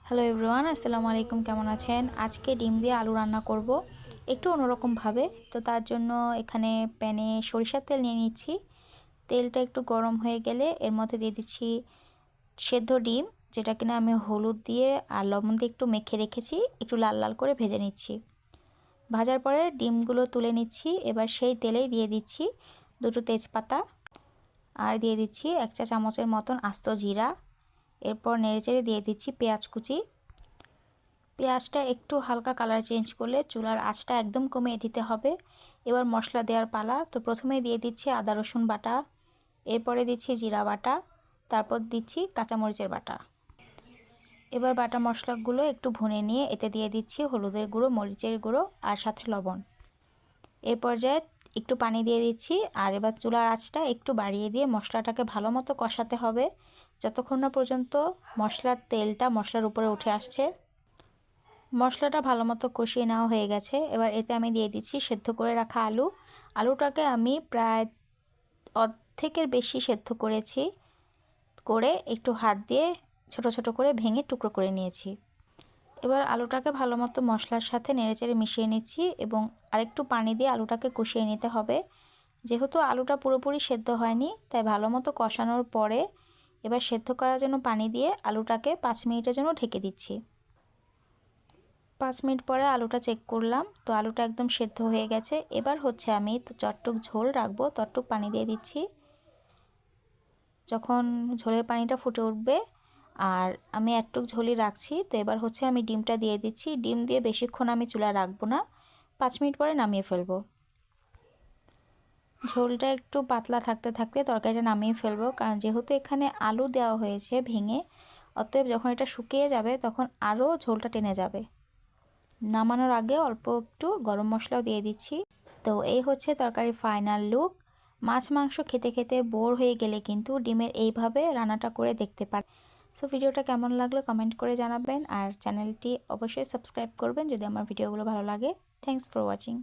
Hello everyone, আসসালামু আলাইকুম। কেমন আছেন? আজকে ডিম দিয়ে আলু রান্না করব একটু অন্যরকমভাবে। তো তার জন্য এখানে প্যানে সরিষার তেল নিয়ে নিচ্ছি। তেলটা একটু গরম হয়ে গেলে এর মধ্যে দিয়ে দিচ্ছি সেদ্ধ ডিম, যেটা কিনা আমি হলুদ দিয়ে আর লবণ দিয়ে একটু মেখে রেখেছি। একটু লাল লাল করে ভেজে নিচ্ছি। ভাজার পরে ডিমগুলো তুলে নিচ্ছি। এবার সেই তেলেই দিয়ে দিচ্ছি দুটো তেজপাতা আর দিয়ে দিচ্ছি 1 চা চামচের মতন আস্ত জিরা। এরপর নেড়েচেড়ে দিয়ে দিচ্ছি পেঁয়াজ কুচি। পেঁয়াজটা একটু হালকা কালার চেঞ্জ করলে চুলার আঁচটা একদম কমিয়ে দিতে হবে। এবার মশলা দেওয়ার পালা। তো প্রথমেই দিয়ে দিচ্ছি আদা রসুন বাটা, এরপরে দিচ্ছি জিরা বাটা, তারপর দিচ্ছি কাঁচামরিচের বাটা। এবার বাটা মশলাগুলো একটু ভুনে নিয়ে এতে দিয়ে দিচ্ছি হলুদের গুঁড়ো, মরিচের গুঁড়ো আর সাথে লবণ। এই পর্যায়ে একটু পানি দিয়ে দিচ্ছি আর এবার চুলার আঁচটা একটু বাড়িয়ে দিয়ে মশলাটাকে ভালো মতো কষাতে হবে যতক্ষণ না পর্যন্ত মশলার তেলটা মশলার উপরে উঠে আসছে। মশলাটা ভালো মতো কষিয়ে নেওয়া হয়ে গেছে। এবার এতে আমি দিয়ে দিচ্ছি সেদ্ধ করে রাখা আলুটাকে আমি প্রায় অর্ধেকের বেশি সেদ্ধ করেছি, করে একটু হাত দিয়ে ছোট ছোট করে ভেঙে টুকরো করে নিয়েছি। এবার আলুটাকে ভালো মতো মশলার সাথে নেড়েচেড়ে মিশিয়ে নিচ্ছি এবং আরেকটু পানি দিয়ে আলুটাকে কষিয়ে নিতে হবে। যেহেতু আলুটা পুরোপুরি সেদ্ধ হয়নি, তাই ভালো মতো কষানোর পরে এবার সেদ্ধ করার জন্য পানি দিয়ে আলুটাকে 5 মিনিটের জন্য ঢেকে দিচ্ছি। 5 মিনিট পরে আলুটা চেক করলাম, তো আলুটা একদম সেদ্ধ হয়ে গেছে। এবার হচ্ছে আমি তো যতটুক ঝোল রাখবো ততটুক পানি দিয়ে দিচ্ছি। যখন ঝোলের পানিটা ফুটে উঠবে আর আমি একটুক ঝোলই রাখছি, তো এবার হচ্ছে আমি ডিমটা দিয়ে দিচ্ছি। ডিম দিয়ে বেশিক্ষণ আমি চুলায় রাখবো না, 5 মিনিট পরে নামিয়ে ফেলবো। ঝোলটা একটু পাতলা থাকতে থাকতে তরকারিটা নামিয়ে ফেলবো, কারণ যেহেতু এখানে আলু দেওয়া হয়েছে ভেঙে, অতএব যখন এটা শুকিয়ে যাবে তখন আরও ঝোলটা টেনে যাবে। নামানোর আগে অল্প একটু গরম মশলাও দিয়ে দিচ্ছি। তো এই হচ্ছে তরকারির ফাইনাল লুক। মাছ মাংস খেতে খেতে বোর হয়ে গেলে কিন্তু ডিমের এইভাবে রান্নাটা করে দেখতে পারেন। সো ভিডিওটা কেমন লাগলো কমেন্ট করে জানাবেন আর চ্যানেলটি অবশ্যই সাবস্ক্রাইব করবেন যদি আমার ভিডিওগুলো ভালো লাগে। Thanks for watching.